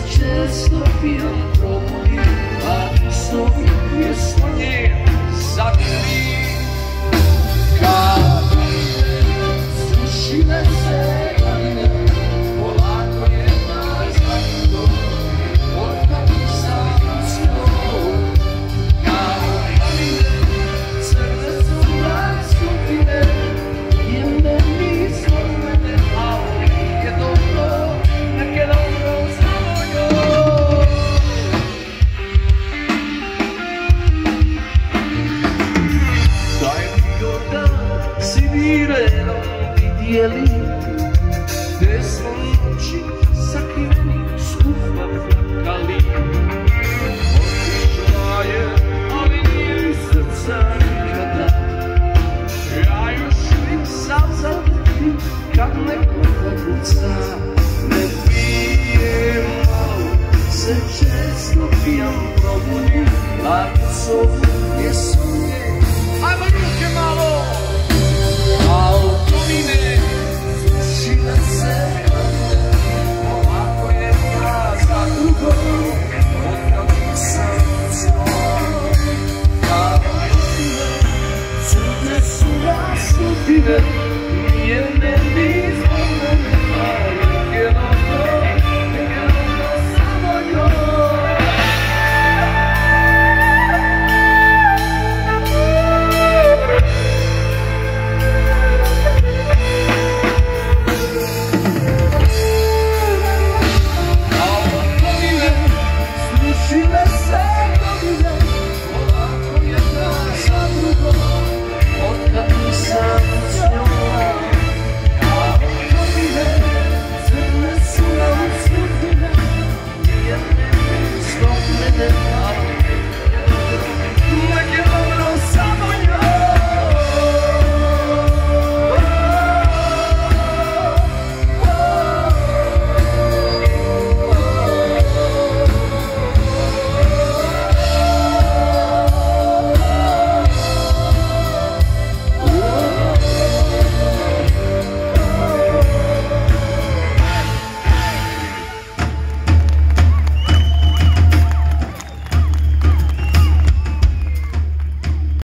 često pijam probudim, a sobi pjesma nje zakri. Kad sušine se godine, polako jedna zlatno, otkad sam svoj. Kao planine, crne su mrak sutine, je meni izvor mene, a uvijek je dobro, nek je dobro znamo joj. Daj mi organ si vireno vidjeli, gde smo noći sakriveni skupa plakali. Otišla je, ali nije iz srca nikada. Ja još uvijek sam zavrtim kad neko zakuca. Ne pijem malo, se često pijam probudim, a sobi pjesmu nje. Ajmo ruke malo!